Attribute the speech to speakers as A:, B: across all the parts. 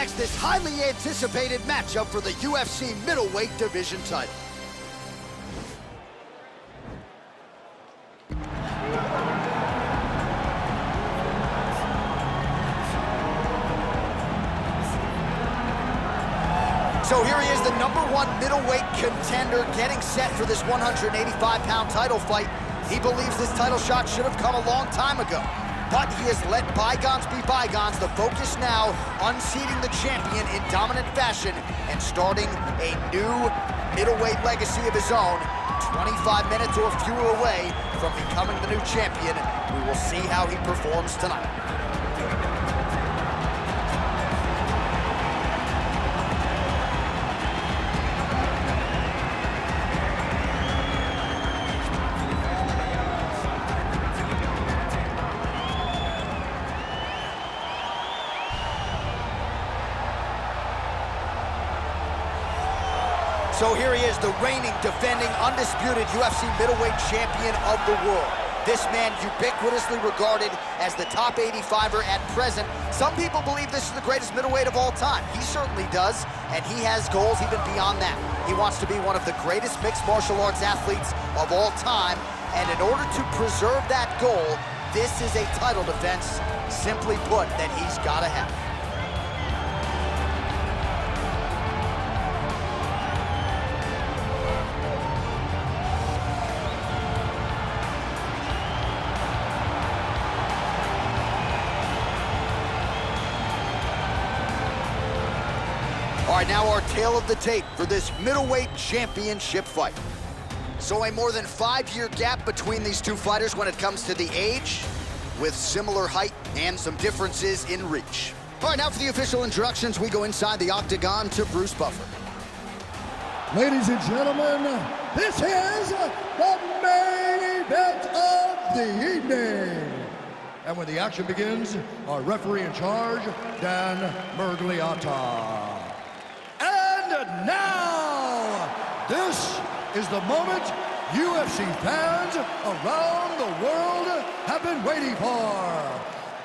A: next, this highly anticipated matchup for the UFC middleweight division title. So here he is, the #1 middleweight contender, getting set for this 185-pound title fight. He believes this title shot should have come a long time ago. But he has let bygones be bygones. The focus now, unseating the champion in dominant fashion and starting a new middleweight legacy of his own. 25 minutes or fewer away from becoming the new champion. We will see how he performs tonight. So here he is, the reigning, defending, undisputed UFC middleweight champion of the world. This man ubiquitously regarded as the top 85er at present. Some people believe this is the greatest middleweight of all time. He certainly does, and he has goals even beyond that. He wants to be one of the greatest mixed martial arts athletes of all time, and in order to preserve that goal, this is a title defense, simply put, that he's gotta have. All right, now our tale of the tape for this middleweight championship fight. So a more than 5-year gap between these two fighters when it comes to the age, with similar height and some differences in reach. All right, now for the official introductions, we go inside the octagon to Bruce Buffer.
B: Ladies and gentlemen, this is the main event of the evening. And when the action begins, our referee in charge, Dan Mergliata. And now, this is the moment UFC fans around the world have been waiting for.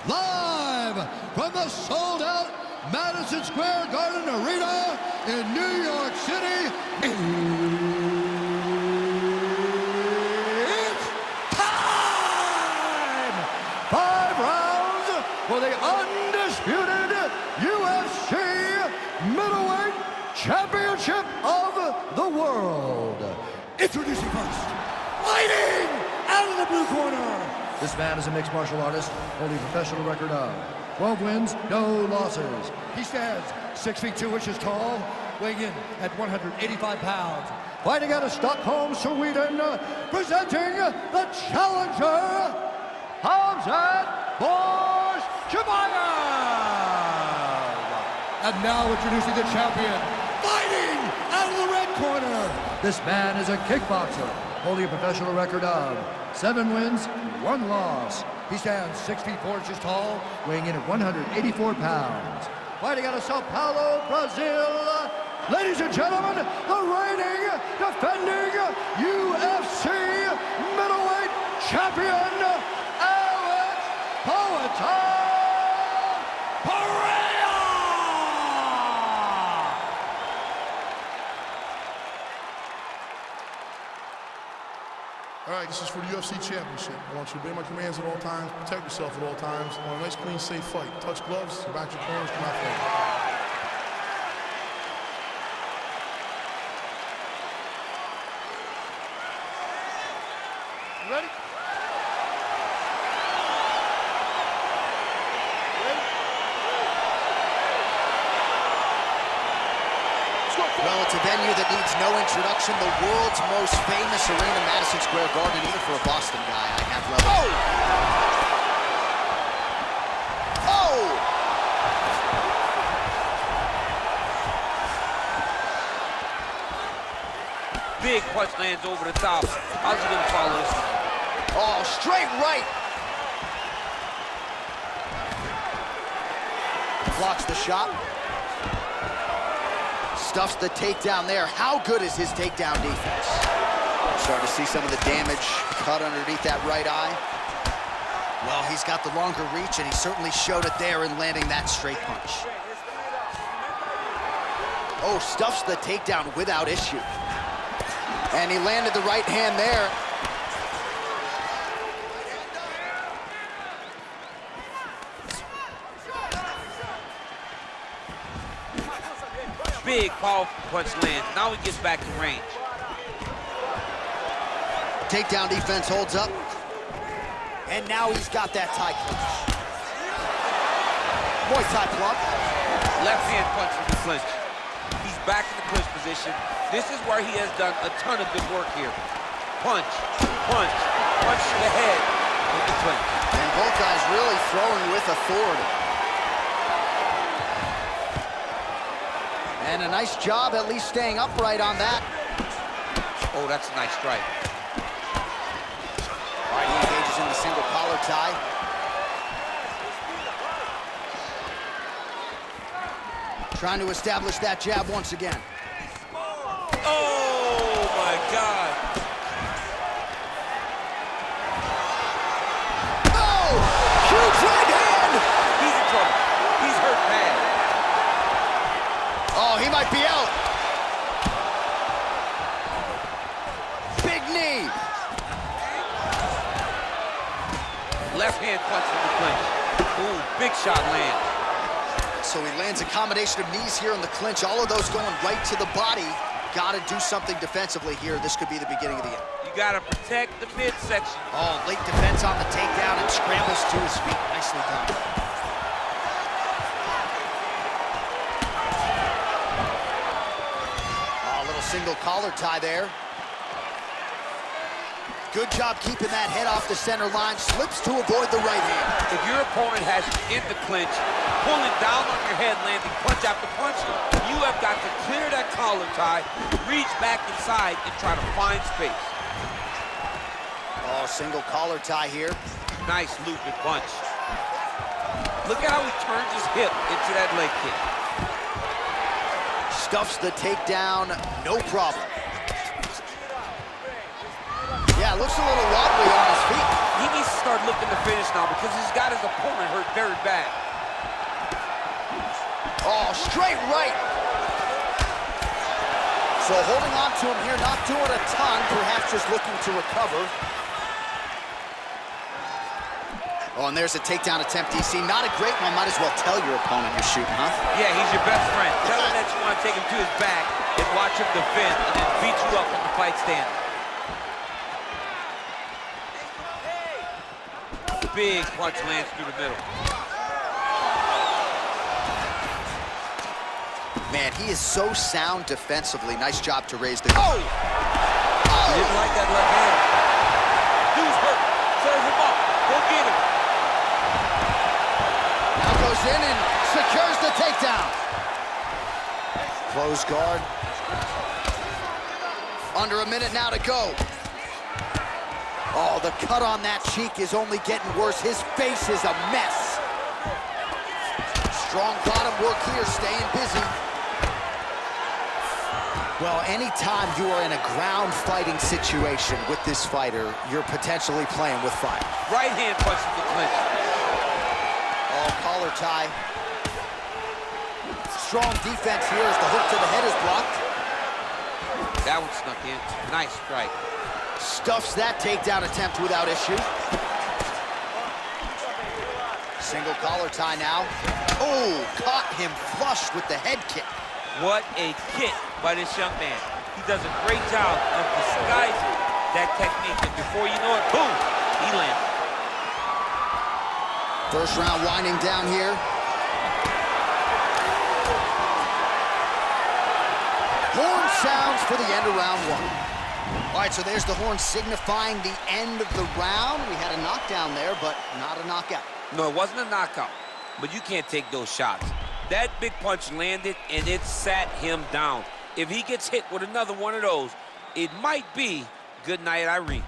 B: Live from the sold-out Madison Square Garden Arena in New York City, it's time! 5 rounds for the undisputed UFC middleweight championship of the world. Introducing first, fighting out of the blue corner. This man is a mixed martial artist, holding a professional record of 12 wins, no losses. He stands 6 feet 2 inches tall, weighing in at 185 pounds. Fighting out of Stockholm, Sweden, presenting the challenger, Khamzat Chimaev. And now introducing the champion, fighting out of the red corner. This man is a kickboxer, holding a professional record of 7 wins, 1 loss. He stands 6 feet 4 inches tall, weighing in at 184 pounds. Fighting out of Sao Paulo, Brazil, ladies and gentlemen, the reigning, defending UFC middleweight champion, Alex Pereira!
C: All right, this is for the UFC Championship. I want you to obey my commands at all times, protect yourself at all times. I want a nice, clean, safe fight. Touch gloves, back your corners, come out fight. You ready?
A: Well, it's a venue that needs no introduction. The world's most famous arena, Madison Square Garden. Even for a Boston guy, I have level. Oh!
D: Big punch lands over the top. How's he gonna follow this?
A: Oh, straight right. Blocks the shot. Stuffs the takedown there. How good is his takedown defense? Starting to see some of the damage cut underneath that right eye. Well, he's got the longer reach, and he certainly showed it there in landing that straight punch. Oh, stuffs the takedown without issue. And he landed the right hand there.
D: Big, powerful punch lands. Now he gets back to range.
A: Takedown defense holds up. And now he's got that Thai clinch. Muay Thai plump.
D: Left hand punch in the clinch. He's back in the clinch position. This is where he has done a ton of good work here. Punch, punch, punch to the head with the clinch.
A: And both guys really throwing with authority. And a nice job at least staying upright on that.
D: Oh, that's a nice strike.
A: All right, he engages in the single collar tie. Trying to establish that jab once again.
D: Oh, my God.
A: Oh, huge right hand.
D: He's in trouble. He's hurt bad.
A: Oh, he might be out. Big knee.
D: Left hand punch in the clinch. Ooh, big shot land.
A: So he lands a combination of knees here in the clinch. All of those going right to the body. Got to do something defensively here. This could be the beginning of the end.
D: You got to protect the midsection.
A: Oh, late defense on the takedown and scrambles to his feet. Nicely done. Oh, a little single collar tie there. Good job keeping that head off the center line. Slips to avoid the right hand.
D: If your opponent has you in the clinch, pulling down on your head, landing punch after punch, you have got to clear that collar tie, reach back inside, and try to find space.
A: Oh, single collar tie here.
D: Nice looping punch. Look at how he turns his hip into that leg kick.
A: Stuffs the takedown, no problem. Yeah, looks a little wobbly on his feet.
D: He needs to start looking to finish now because he's got his opponent hurt very bad.
A: Oh, straight right. So holding on to him here, not doing a ton, perhaps just looking to recover. Oh, and there's a takedown attempt, DC. Not a great one. Might as well tell your opponent you're shooting, huh?
D: Yeah, he's your best friend. Tell him that you want to take him to his back and watch him defend and then beat you up on the fight stand. Big punch lands through the middle.
A: Man, he is so sound defensively. Nice job to raise the... Oh!
D: He didn't like that left hand. Dude's hurt. Serve him up. Go get him.
A: Now goes in and secures the takedown. Close guard. Under a minute now to go. Oh, the cut on that cheek is only getting worse. His face is a mess. Strong bottom work here, staying busy. Well, anytime you are in a ground fighting situation with this fighter, you're potentially playing with fire.
D: Right hand punch in the clinch.
A: Oh, collar tie. Strong defense here as the hook to the head is blocked.
D: That one snuck in. Nice strike.
A: Stuffs that takedown attempt without issue. Single collar tie now. Oh, caught him flush with the head kick.
D: What a kick by this young man. He does a great job of disguising that technique, and before you know it, boom, he lands.
A: First round winding down here. Horn sounds for the end of round one. All right, so there's the horn signifying the end of the round. We had a knockdown there, but not a knockout.
D: No, it wasn't a knockout, but you can't take those shots. That big punch landed, and it sat him down. If he gets hit with another one of those, it might be good night, Irene.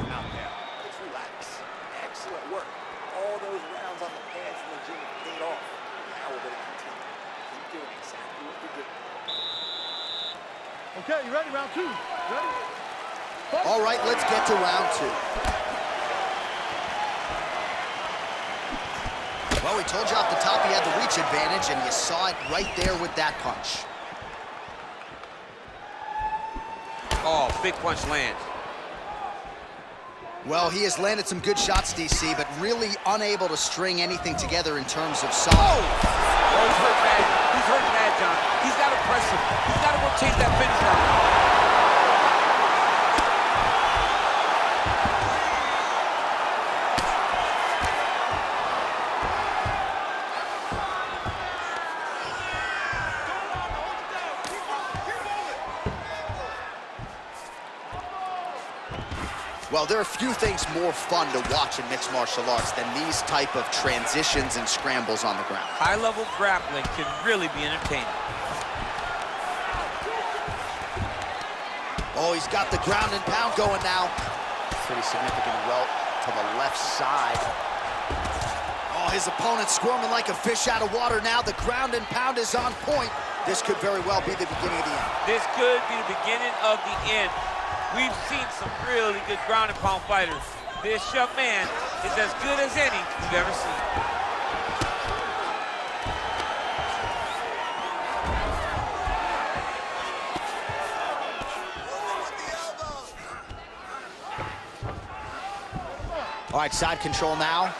E: Out there. Let's relax. Excellent work. All those rounds on the pads in the gym paid off. Now we're going to continue. Keep doing exactly what you're doing.
B: Okay, you ready? Round two. Ready?
A: All right, let's get to round two. he told you off the top he had the reach advantage, and you saw it right there with that punch.
D: Oh, big punch lands.
A: Well, he has landed some good shots, DC, but really unable to string anything together in terms of solid.
D: Oh, he's hurt bad. He's hurt bad, John. He's got to press him. He's got to rotate that finish down.
A: Well, there are few things more fun to watch in mixed martial arts than these type of transitions and scrambles on the ground.
D: High-level grappling can really be entertaining.
A: Oh, he's got the ground and pound going now. Pretty significant welt to the left side. Oh, his opponent's squirming like a fish out of water now. The ground and pound is on point. This could very well be the beginning of the end.
D: This could be the beginning of the end. We've seen some really good ground and pound fighters. This young man is as good as any we've ever seen.
A: All right, side control now.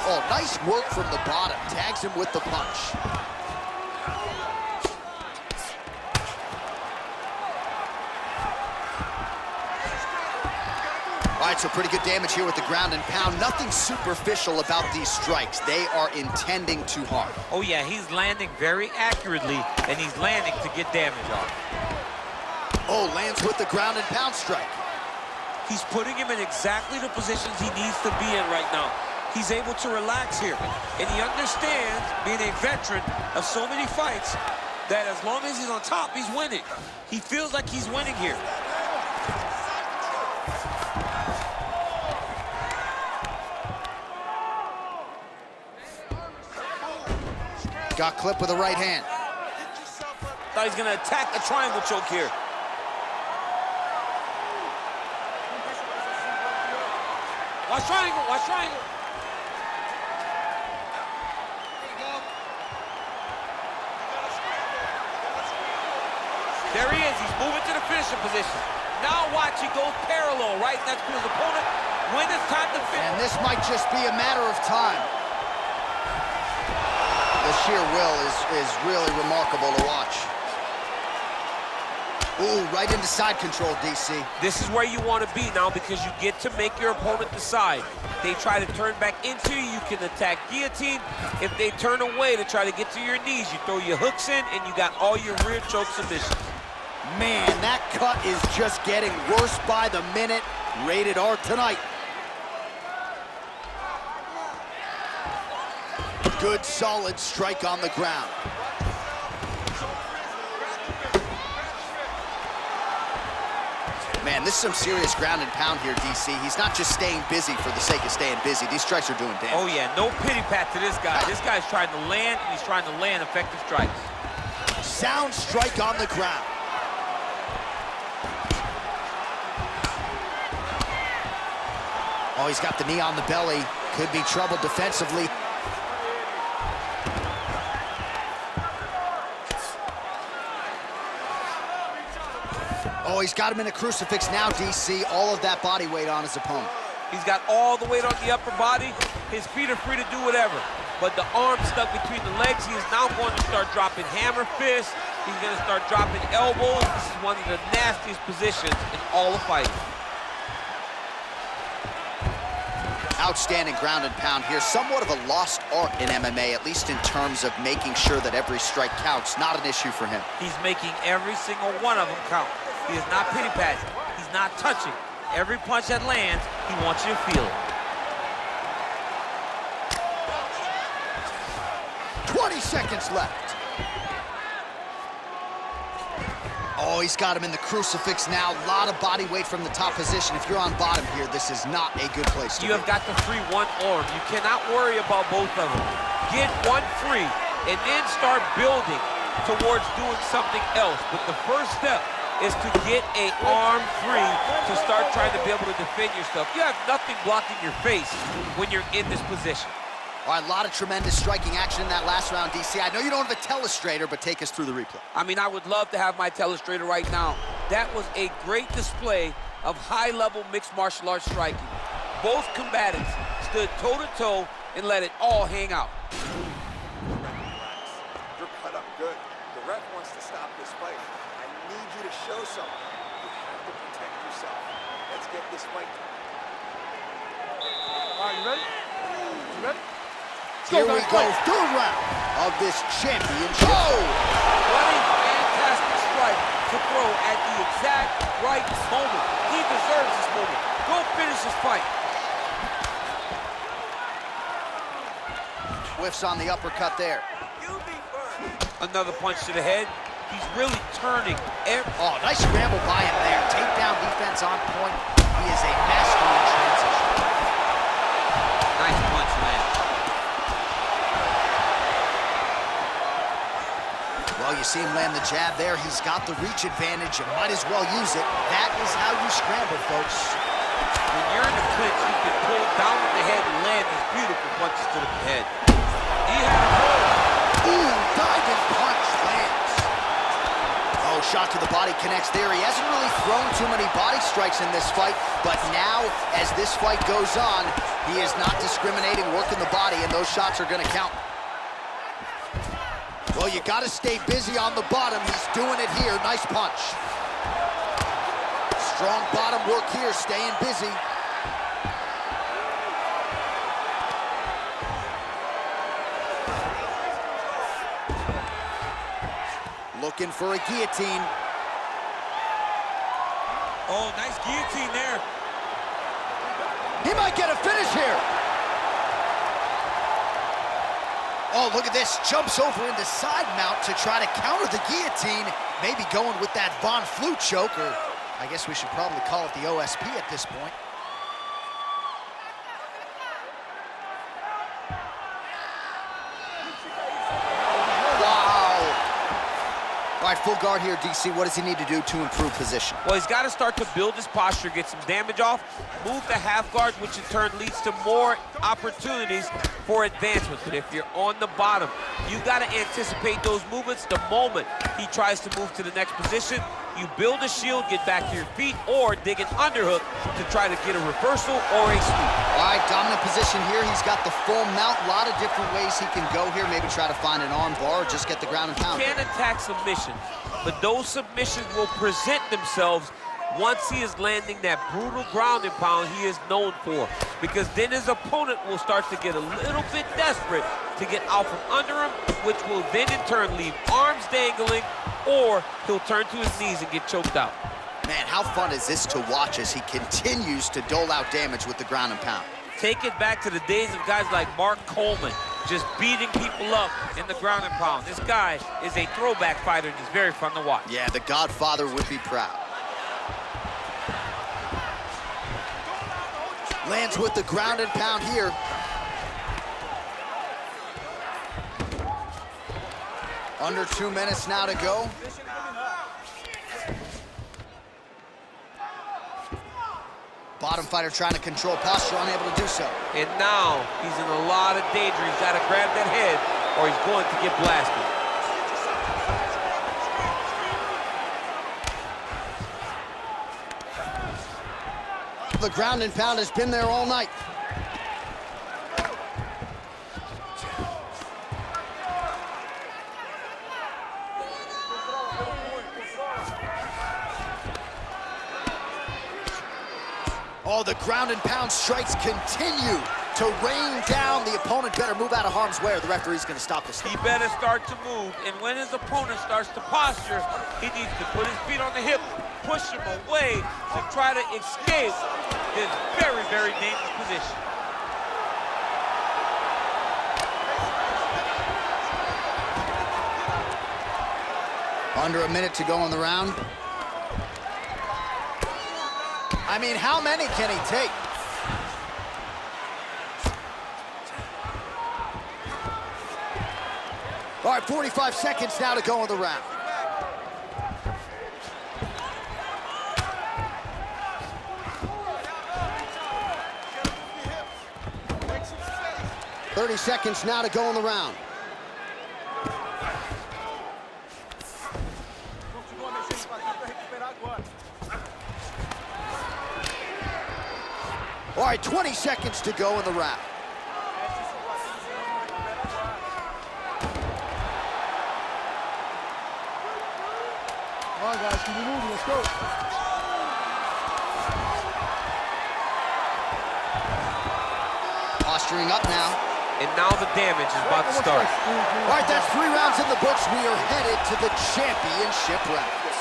A: Oh, nice work from the bottom. Tags him with the punch. All right, so pretty good damage here with the ground and pound. Nothing superficial about these strikes. They are intending to harm.
D: Oh, yeah, he's landing very accurately, and he's landing to get damage on.
A: Oh, lands with the ground and pound strike.
D: He's putting him in exactly the positions he needs to be in right now. He's able to relax here, and he understands, being a veteran of so many fights, that as long as he's on top, he's winning. He feels like he's winning here.
A: Got clipped with the right hand.
D: Thought he's gonna attack the triangle choke here. Watch triangle, watch triangle. There he is, he's moving to the finishing position. Now watch, he goes parallel, right next to his opponent. When it's time to finish.
A: And this might just be a matter of time. The sheer will is really remarkable to watch. Ooh, right into side control, DC.
D: This is where you want to be now because you get to make your opponent decide. They try to turn back into you, you can attack guillotine. If they turn away to try to get to your knees, you throw your hooks in and you got all your rear choke submissions.
A: Man, that cut is just getting worse by the minute. Rated R tonight. Good, solid strike on the ground. Man, this is some serious ground and pound here, DC. He's not just staying busy for the sake of staying busy. These strikes are doing damage.
D: Oh, yeah, no pity pat to this guy. This guy's trying to land, and he's trying to land effective strikes.
A: Sound strike on the ground. Oh, he's got the knee on the belly. Could be trouble defensively. Oh, he's got him in a crucifix now, DC. All of that body weight on his opponent.
D: He's got all the weight on the upper body. His feet are free to do whatever. But the arm stuck between the legs. He is now going to start dropping hammer fists. He's going to start dropping elbows. This is one of the nastiest positions in all of fighting.
A: Outstanding ground and pound here. Somewhat of a lost art in MMA, at least in terms of making sure that every strike counts. Not an issue for him.
D: He's making every single one of them count. He is not pity-patting. He's not touching. Every punch that lands, he wants you to feel it.
A: 20 seconds left. Oh, he's got him in the crucifix now. A lot of body weight from the top position. If you're on bottom here, this is not a good place to be.
D: You have got to free one arm. You cannot worry about both of them. Get one free and then start building towards doing something else. But the first step is to get an arm free to start trying to be able to defend yourself. You have nothing blocking your face when you're in this position.
A: All right, a lot of tremendous striking action in that last round, DC. I know you don't have a telestrator, but take us through the replay.
D: I mean, I would love to have my telestrator right now. That was a great display of high-level mixed martial arts striking. Both combatants stood toe-to-toe and let it all hang out.
E: You're cut up good. The ref wants to stop this fight. I need you to show something. You have to protect yourself. Let's get this fight.
C: All right, you ready? You ready?
A: Here we go, third round of this championship.
D: Oh! What a fantastic strike to throw at the exact right moment. He deserves this moment. Go finish this fight.
A: Whiffs on the uppercut there.
D: Another punch to the head. He's really turning every...
A: Oh, nice scramble by him there. Takedown defense on point. He is a master in transition.
D: Nice punch, man.
A: Well, you see him land the jab there. He's got the reach advantage. You might as well use it. That is how you scramble, folks.
D: When you're in the clinch, you can pull down with the head and land these beautiful punches to the head. He had a roll.
A: Ooh, diving punch lands. Oh, shot to the body connects there. He hasn't really thrown too many body strikes in this fight, but now, as this fight goes on, he is not discriminating, working the body, and those shots are going to count. Well, you got to stay busy on the bottom. He's doing it here. Nice punch. Strong bottom work here, staying busy. Looking for a guillotine.
D: Oh, nice guillotine there.
A: He might get a finish here. Oh, look at this. Jumps over into side mount to try to counter the guillotine. Maybe going with that Von Flue choke, or I guess we should probably call it the OSP at this point. All right, full guard here, DC. What does he need to do to improve position?
D: Well, he's got to start to build his posture, get some damage off, move the half guard, which in turn leads to more opportunities for advancement. But if you're on the bottom, you got to anticipate those movements the moment he tries to move to the next position. You build a shield, get back to your feet, or dig an underhook to try to get a reversal or a sweep.
A: All right, dominant position here. He's got the full mount. A lot of different ways he can go here. Maybe try to find an arm bar or just get the ground and pound.
D: He can attack submissions, but those submissions will present themselves once he is landing that brutal ground and pound he is known for. Because then his opponent will start to get a little bit desperate to get out from under him, which will then in turn leave arms dangling, or he'll turn to his knees and get choked out.
A: Man, how fun is this to watch as he continues to dole out damage with the ground and pound?
D: Take it back to the days of guys like Mark Coleman, just beating people up in the ground and pound. This guy is a throwback fighter, and he's very fun to watch.
A: Yeah, the Godfather would be proud. Lands with the ground and pound here. Under 2 minutes now to go. Bottom fighter trying to control posture, unable to do so.
D: And now he's in a lot of danger. He's got to grab that head or he's going to get blasted.
A: The ground and pound has been there all night. Oh, the ground and pound strikes continue to rain down. The opponent better move out of harm's way or the referee's going to stop this.
D: He better start to move, and when his opponent starts to posture, he needs to put his feet on the hip, push him away to try to escape this very, very dangerous position.
A: Under a minute to go in the round. I mean, how many can he take? All right, 45 seconds now to go in the round. 30 seconds now to go in the round. All right, 20 seconds to go in the round.
B: Come on, guys, keep it moving. Let's go.
A: Posturing up now.
D: And now the damage is about to start.
A: All right, that's 3 rounds in the books. We are headed to the championship rounds.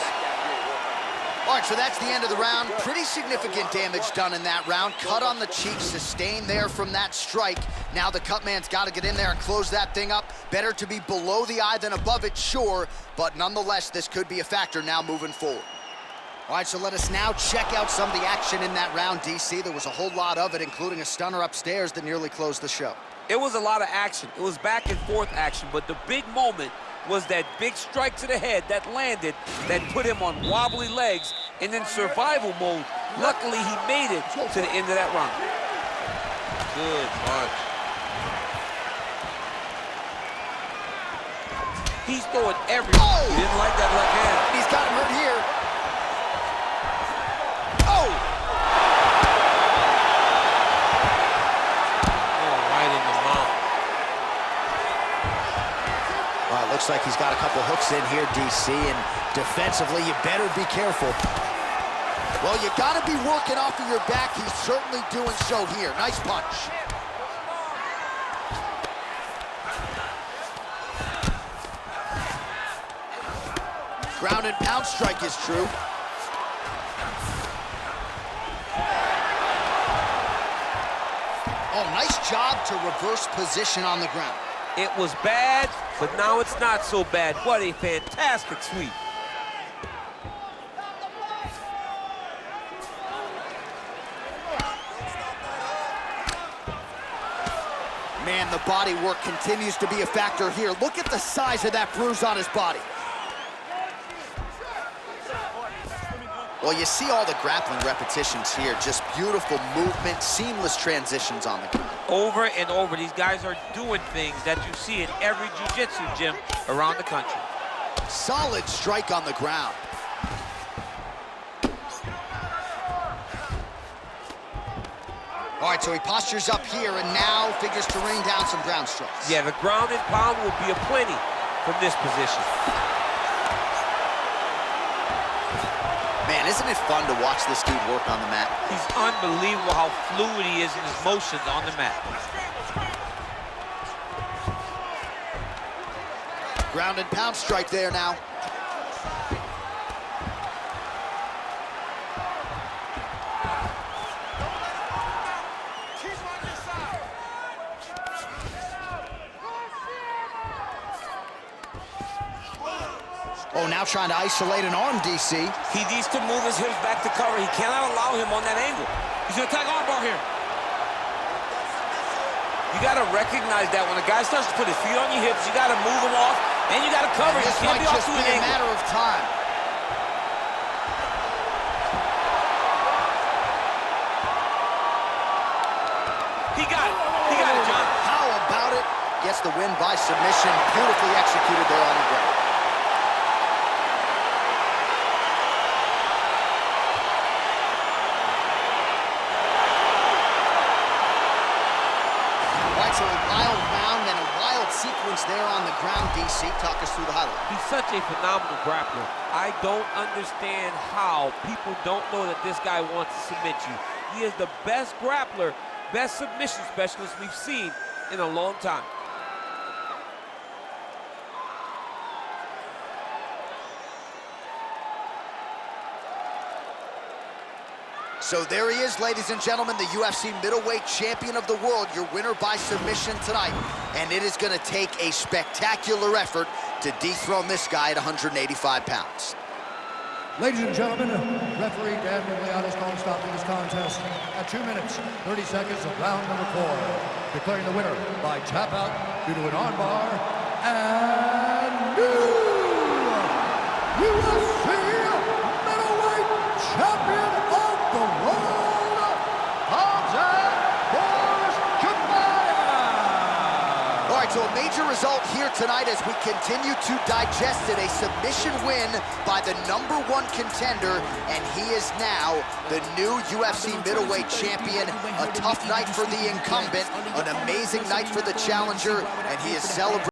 A: All right, so that's the end of the round. Pretty significant damage done in that round. Cut on the cheek, sustained there from that strike. Now the cut man's got to get in there and close that thing up. Better to be below the eye than above it, sure. But nonetheless, this could be a factor now moving forward. All right, so let us now check out some of the action in that round, DC. There was a whole lot of it, including a stunner upstairs that nearly closed the show.
D: It was a lot of action. It was back and forth action, but the big moment was that big strike to the head that landed, that put him on wobbly legs, and in survival mode. Luckily, he made it to the end of that round. Good punch. He's throwing everything.
A: Oh!
D: He didn't like that left hand.
A: He's got him hurt here. Oh!
D: Oh, right in the mouth.
A: Looks like he's got a couple hooks in here, DC, and defensively, you better be careful. Well, you gotta be working off of your back. He's certainly doing so here. Nice punch. Ground and pound strike is true. Oh, nice job to reverse position on the ground.
D: It was bad, but now it's not so bad. What a fantastic sweep.
A: Man, the body work continues to be a factor here. Look at the size of that bruise on his body. Well, you see all the grappling repetitions here. Just beautiful movement, seamless transitions on the ground.
D: Over and over, these guys are doing things that you see in every jiu-jitsu gym around the country.
A: Solid strike on the ground. All right, so he postures up here and now figures to rain down some ground strikes.
D: Yeah, the ground and pound will be aplenty from this position.
A: Man, isn't it fun to watch this dude work on the mat?
D: He's unbelievable how fluid he is in his motions on the mat.
A: Ground and pound strike there now. Oh, now trying to isolate an arm, DC.
D: He needs to move his hips back to cover. He cannot allow him on that angle. He's gonna attack armbar here. You gotta recognize that when a guy starts to put his feet on your hips, you gotta move him off, and you gotta cover.
A: This might just be a matter of time.
D: He got it. He got it, John.
A: How about it? Gets the win by submission. Beautifully executed there on the ground. So a wild round and a wild sequence there on the ground, DC. Talk us through the highlight.
D: He's such a phenomenal grappler. I don't understand how people don't know that this guy wants to submit you. He is the best grappler, best submission specialist we've seen in a long time.
A: So there he is, ladies and gentlemen, the UFC middleweight champion of the world, your winner by submission tonight. And it is going to take a spectacular effort to dethrone this guy at 185 pounds.
B: Ladies and gentlemen, referee Dan Migliana's calling stopping this contest at 2 minutes, 30 seconds of round number 4, declaring the winner by tap out due to an armbar and new UFC middleweight champion of the world, Khamzat Chimaev.
A: right, so a major result here tonight as we continue to digest it. A submission win by the #1 contender, and he is now the new UFC middleweight champion. A tough night for the incumbent, an amazing night for the challenger, and he is celebrating.